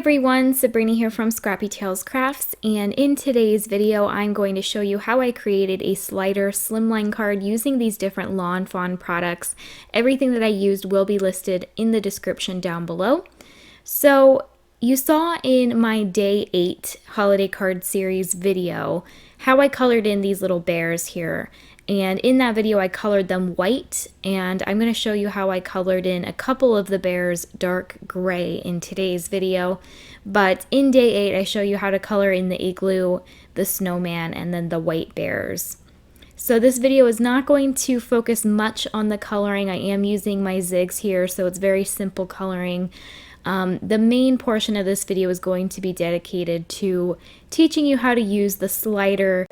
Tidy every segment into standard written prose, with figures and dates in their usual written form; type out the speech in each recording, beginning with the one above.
everyone, Sabrina here from Scrappy Tales Crafts, and in today's video I'm going to show you how I created a slider slimline card using these different Lawn Fawn products. Everything that I used will be listed in the description down below. So you saw in my Day 8 holiday card series video how I colored in these little bears here. And in that video I colored them white, and I'm going to show you how I colored in a couple of the bears dark gray in today's video. But in Day 8 I show you how to color in the igloo, the snowman, and then the white bears. So this video is not going to focus much on the coloring. I am using my zigs here, so it's very simple coloring. The main portion of this video is going to be dedicated to teaching you how to use the slider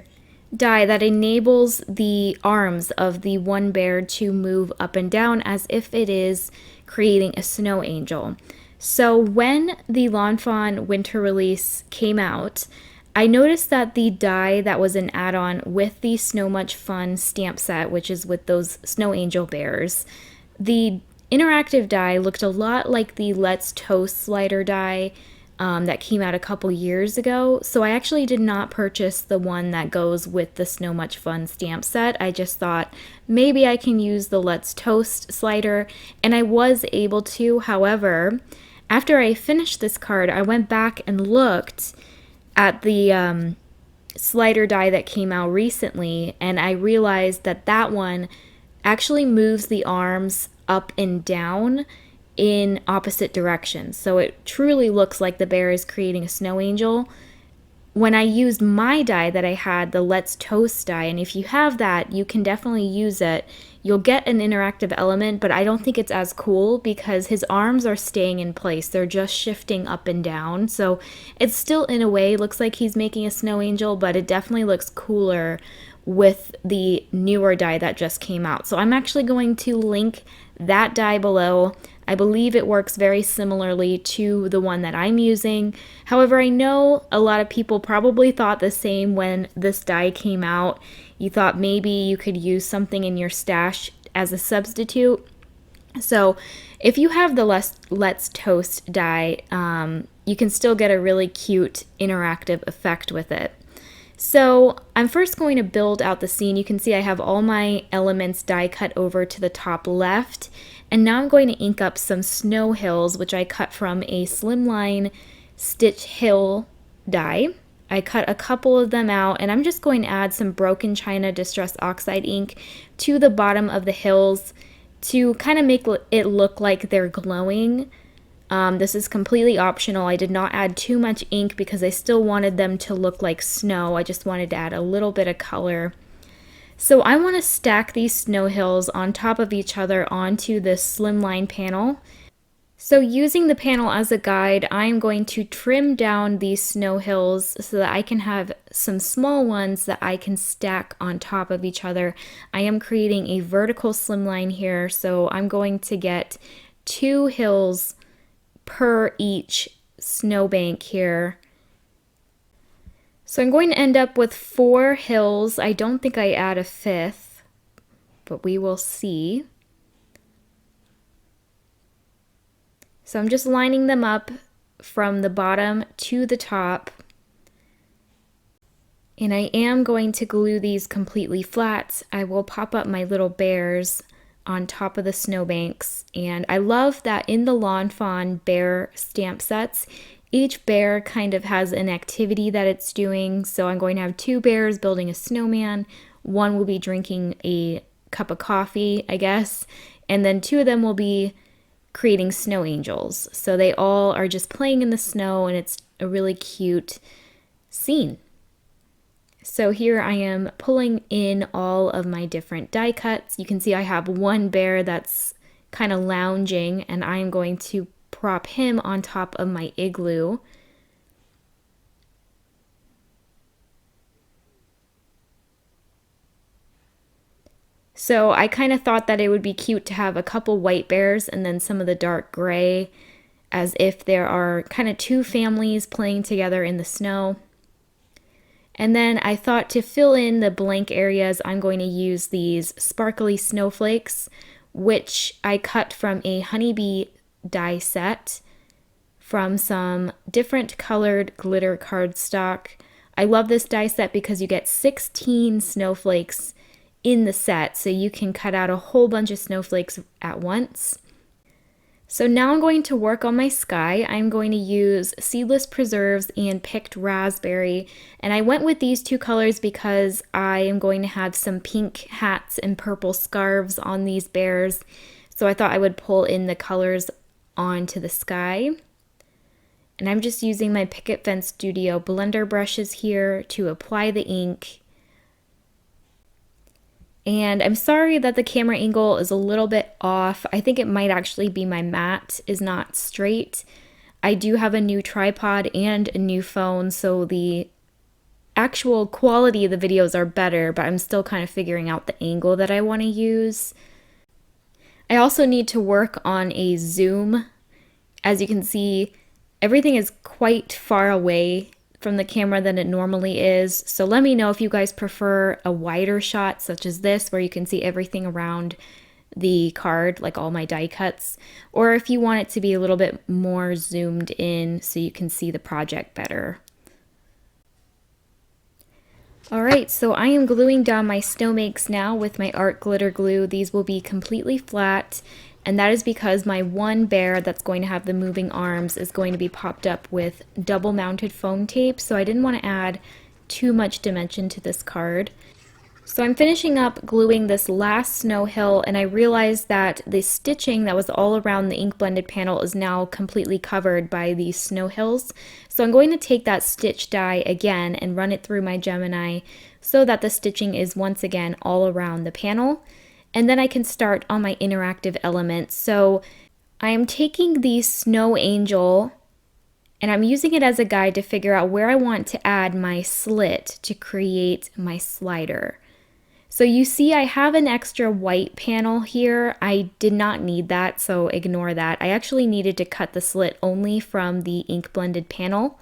die that enables the arms of the one bear to move up and down as if it is creating a snow angel. So when the Lawn Fawn winter release came out, I noticed that the die that was an add-on with the So Much Fun stamp set, which is with those snow angel bears, the interactive die looked a lot like the Let's Toast slider die that came out a couple years ago. So I actually did not purchase the one that goes with the So Much Fun stamp set. I just thought maybe I can use the Let's Toast slider, and I was able to. However, after I finished this card, I went back and looked at the slider die that came out recently, and I realized that that one actually moves the arms up and down in opposite directions. So it truly looks like the bear is creating a snow angel. When I used my die that I had, the Let's Toast die, and if you have that, you can definitely use it. You'll get an interactive element, but I don't think it's as cool because his arms are staying in place. They're just shifting up and down. So it still, in a way, looks like he's making a snow angel, but it definitely looks cooler with the newer die that just came out. So I'm actually going to link that die below. I believe it works very similarly to the one that I'm using. However, I know a lot of people probably thought the same when this die came out. You thought maybe you could use something in your stash as a substitute. So if you have the Let's Toast die, you can still get a really cute interactive effect with it. So I'm first going to build out the scene. You can see I have all my elements die cut over to the top left. And now I'm going to ink up some snow hills, which I cut from a Slimline Stitch Hill die. I cut a couple of them out, and I'm just going to add some Broken China Distress Oxide ink to the bottom of the hills to kind of make it look like they're glowing. This is completely optional. I did not add too much ink because I still wanted them to look like snow. I just wanted to add a little bit of color. So I want to stack these snow hills on top of each other onto this Slimline panel. So using the panel as a guide, I am going to trim down these snow hills so that I can have some small ones that I can stack on top of each other. I am creating a vertical slimline here, so I'm going to get 2 hills per each snowbank here. So I'm going to end up with 4 hills. I don't think I add a 5th, but we will see. So I'm just lining them up from the bottom to the top. And I am going to glue these completely flat. I will pop up my little bears on top of the snowbanks. And I love that in the Lawn Fawn bear stamp sets, each bear kind of has an activity that it's doing. So I'm going to have 2 bears building a snowman. One will be drinking a cup of coffee, I guess. And then 2 of them will be creating snow angels. So they all are just playing in the snow, and it's a really cute scene. So here I am pulling in all of my different die cuts. You can see I have one bear that's kind of lounging, and I am going to prop him on top of my igloo. So I kind of thought that it would be cute to have a couple white bears and then some of the dark gray, as if there are kind of 2 families playing together in the snow. And then I thought to fill in the blank areas, I'm going to use these sparkly snowflakes, which I cut from a honeybee die set from some different colored glitter cardstock. I love this die set because you get 16 snowflakes in the set, so you can cut out a whole bunch of snowflakes at once. So now I'm going to work on my sky. I'm going to use Seedless Preserves and Picked Raspberry. And I went with these two colors because I am going to have some pink hats and purple scarves on these bears. So I thought I would pull in the colors onto the sky. And I'm just using my Picket Fence Studio blender brushes here to apply the ink. And I'm sorry that the camera angle is a little bit off. I think it might actually be my mat is not straight. I do have a new tripod and a new phone, so the actual quality of the videos are better, but I'm still kind of figuring out the angle that I want to use. I also need to work on a zoom. As you can see, everything is quite far away from the camera than it normally is. So let me know if you guys prefer a wider shot such as this where you can see everything around the card, like all my die cuts, or if you want it to be a little bit more zoomed in so you can see the project better. Alright, so I am gluing down my snowmakes now with my art glitter glue. These will be completely flat, and that is because my one bear that's going to have the moving arms is going to be popped up with double mounted foam tape, so I didn't want to add too much dimension to this card. So I'm finishing up gluing this last snow hill, and I realized that the stitching that was all around the ink blended panel is now completely covered by these snow hills. So I'm going to take that stitch die again and run it through my Gemini so that the stitching is once again all around the panel. And then I can start on my interactive elements. So I am taking the snow angel and I'm using it as a guide to figure out where I want to add my slit to create my slider. So you see I have an extra white panel here. I did not need that, so ignore that. I actually needed to cut the slit only from the ink blended panel.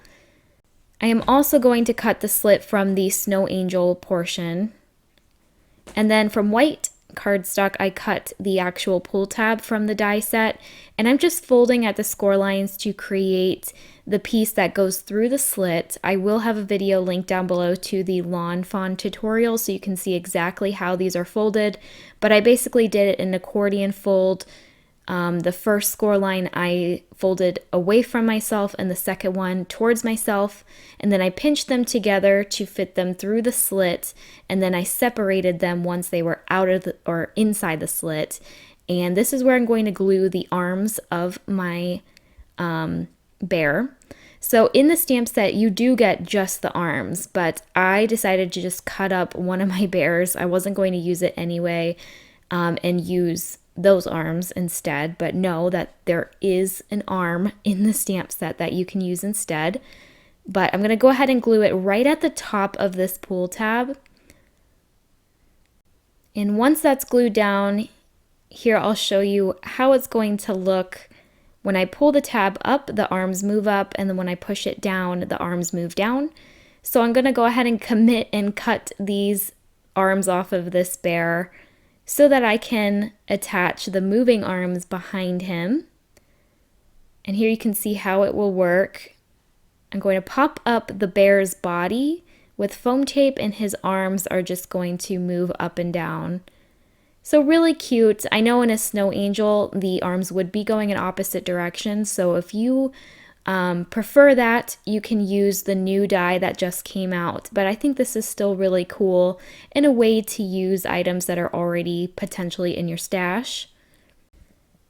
I am also going to cut the slit from the snow angel portion. And then from white cardstock, I cut the actual pull tab from the die set, and I'm just folding at the score lines to create the piece that goes through the slit. I will have a video linked down below to the Lawn Fawn tutorial so you can see exactly how these are folded, but I basically did it in an accordion fold. The first score line I folded away from myself and the second one towards myself, and then I pinched them together to fit them through the slit, and then I separated them once they were out of the, or inside the slit. And this is where I'm going to glue the arms of my bear. So in the stamp set you do get just the arms, but I decided to just cut up one of my bears. I wasn't going to use it anyway and use those arms instead, but know that there is an arm in the stamp set that you can use instead. But I'm going to go ahead and glue it right at the top of this pull tab. And once that's glued down, here I'll show you how it's going to look. When I pull the tab up, the arms move up, and then when I push it down, the arms move down. So I'm going to go ahead and commit and cut these arms off of this bear so that I can attach the moving arms behind him. And here you can see how it will work. I'm going to pop up the bear's body with foam tape, and his arms are just going to move up and down. So really cute. I know in a snow angel the arms would be going in opposite directions, so if you prefer that, you can use the new die that just came out. But I think this is still really cool and a way to use items that are already potentially in your stash.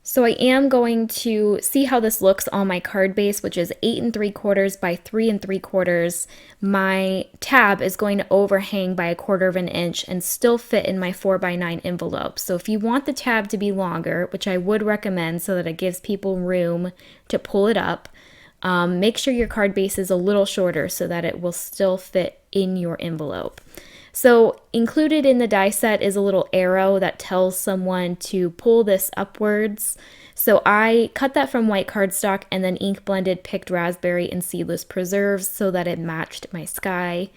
So I am going to see how this looks on my card base, which is 8 3/4 by 3 3/4. My tab is going to overhang by 1/4 of an inch and still fit in my 4x9 envelope. So if you want the tab to be longer, which I would recommend so that it gives people room to pull it up, make sure your card base is a little shorter so that it will still fit in your envelope. So included in the die set is a little arrow that tells someone to pull this upwards. So I cut that from white cardstock and then ink blended Picked Raspberry and Seedless Preserves so that it matched my sky.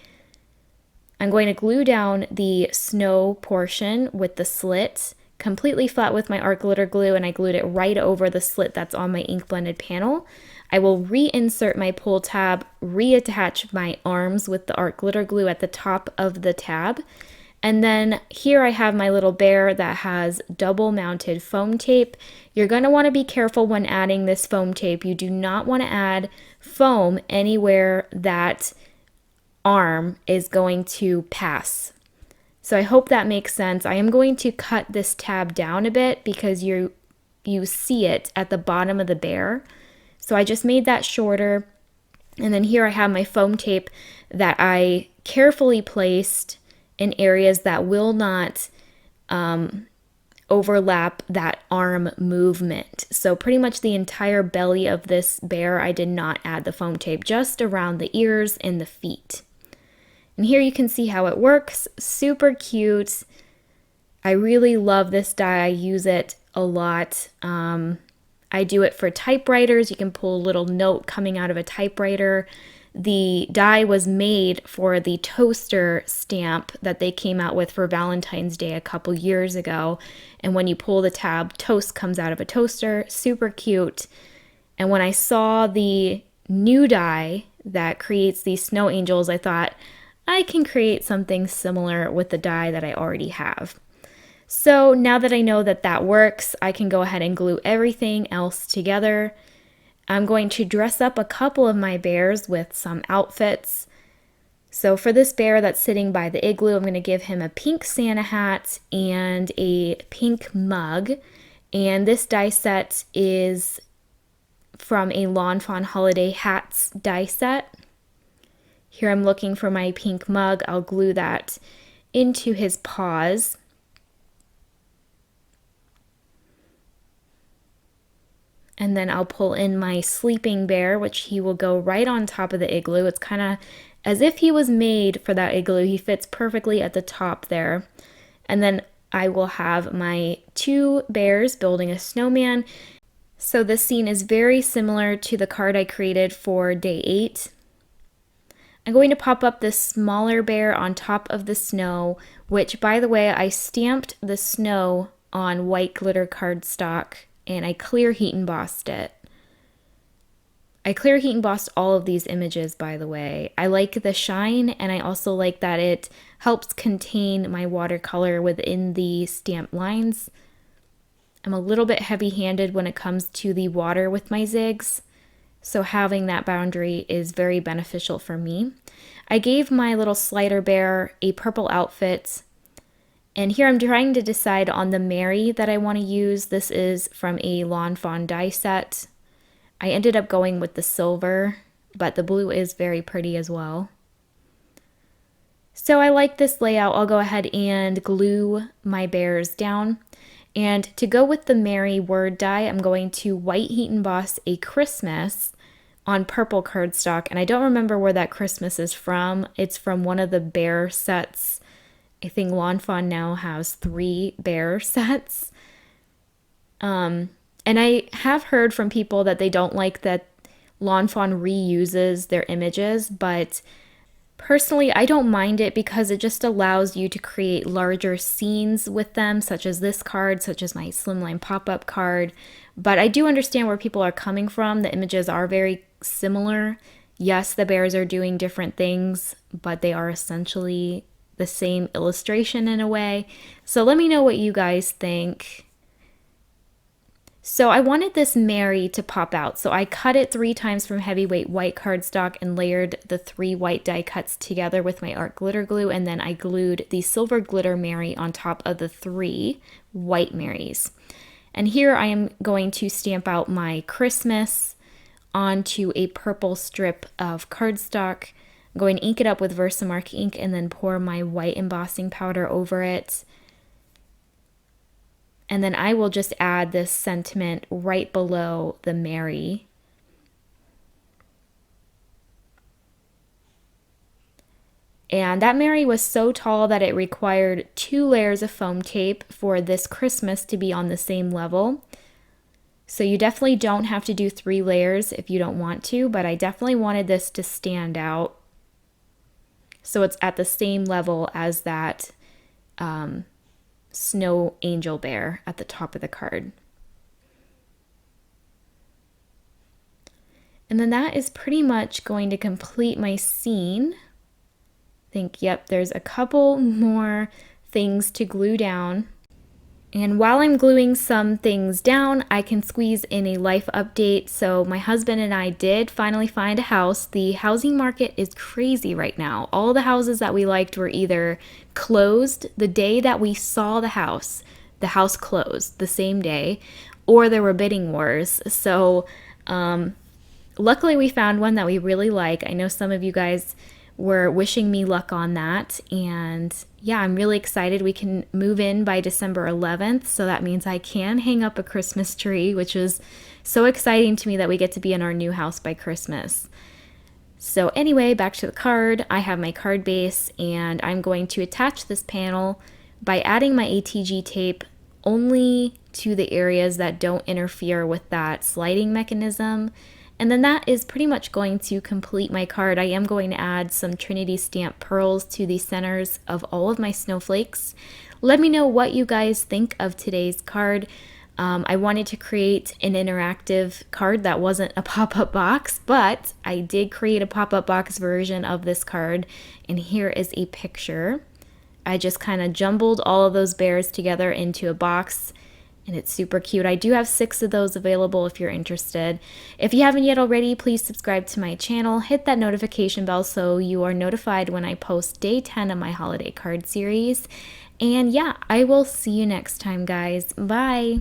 I'm going to glue down the snow portion with the slit, completely flat with my art glitter glue, and I glued it right over the slit that's on my ink blended panel. I will reinsert my pull tab, reattach my arms with the art glitter glue at the top of the tab. And then here I have my little bear that has double mounted foam tape. You're going to want to be careful when adding this foam tape. You do not want to add foam anywhere that arm is going to pass. So I hope that makes sense. I am going to cut this tab down a bit because you see it at the bottom of the bear. So I just made that shorter. And then here I have my foam tape that I carefully placed in areas that will not overlap that arm movement. So pretty much the entire belly of this bear, I did not add the foam tape, just around the ears and the feet. And here you can see how it works. Super cute. I really love this die. I use it a lot. I do it for typewriters. You can pull a little note coming out of a typewriter. The die was made for the toaster stamp that they came out with for Valentine's Day a couple years ago. And when you pull the tab, toast comes out of a toaster. Super cute. And when I saw the new die that creates these snow angels, I thought I can create something similar with the die that I already have. So now that I know that that works, I can go ahead and glue everything else together. I'm going to dress up a couple of my bears with some outfits. So for this bear that's sitting by the igloo, I'm going to give him a pink Santa hat and a pink mug. And this die set is from a Lawn Fawn Holiday Hats die set. Here I'm looking for my pink mug. I'll glue that into his paws. And then I'll pull in my sleeping bear, which he will go right on top of the igloo. It's kind of as if he was made for that igloo. He fits perfectly at the top there. And then I will have my two bears building a snowman. So this scene is very similar to the card I created for day 8. I'm going to pop up this smaller bear on top of the snow, which, by the way, I stamped the snow on white glitter cardstock. And I clear heat embossed it. I clear heat embossed all of these images, by the way. I like the shine, and I also like that it helps contain my watercolor within the stamp lines. I'm a little bit heavy-handed when it comes to the water with my zigs, so having that boundary is very beneficial for me. I gave my little slider bear a purple outfit. And here I'm trying to decide on the Mary that I want to use. This is from a Lawn Fawn die set. I ended up going with the silver, but the blue is very pretty as well. So I like this layout. I'll go ahead and glue my bears down. And to go with the Mary word die, I'm going to white heat emboss a Christmas on purple cardstock. And I don't remember where that Christmas is from. It's from one of the bear sets. I think Lawn Fawn now has 3 bear sets. And I have heard from people that they don't like that Lawn Fawn reuses their images, but personally I don't mind it because it just allows you to create larger scenes with them, such as this card, such as my Slimline pop-up card. But I do understand where people are coming from. The images are very similar. Yes, the bears are doing different things, but they are essentially the same illustration in a way. So let me know what you guys think. So I wanted this Mary to pop out. So I cut it 3 times from heavyweight white cardstock and layered the 3 white die cuts together with my art glitter glue. And then I glued the silver glitter Mary on top of the 3 white Marys. And here I am going to stamp out my Christmas onto a purple strip of cardstock. I'm going to ink it up with Versamark ink and then pour my white embossing powder over it. And then I will just add this sentiment right below the Mary. And that Mary was so tall that it required 2 layers of foam tape for this Christmas to be on the same level. So you definitely don't have to do 3 layers if you don't want to, but I definitely wanted this to stand out. So it's at the same level as that snow angel bear at the top of the card. And then that is pretty much going to complete my scene. I think, yep, there's a couple more things to glue down. And while I'm gluing some things down, I can squeeze in a life update. So my husband and I did finally find a house. The housing market is crazy right now. All the houses that we liked were either closed the day that we saw the house closed the same day, or there were bidding wars. So luckily we found one that we really like. I know some of you guys were wishing me luck on that, and yeah, I'm really excited. We can move in by December 11th, so that means I can hang up a Christmas tree, which is so exciting to me that we get to be in our new house by Christmas. So anyway, back to the card. I have my card base, and I'm going to attach this panel by adding my ATG tape only to the areas that don't interfere with that sliding mechanism. And then that is pretty much going to complete my card. I am going to add some Trinity stamp pearls to the centers of all of my snowflakes. Let me know what you guys think of today's card. I wanted to create an interactive card that wasn't a pop-up box, but I did create a pop-up box version of this card, and here is a picture. I just kind of jumbled all of those bears together into a box, and it's super cute. I do have 6 of those available if you're interested. If you haven't yet already, please subscribe to my channel. Hit that notification bell so you are notified when I post day 10 of my holiday card series. And yeah, I will see you next time, guys. Bye.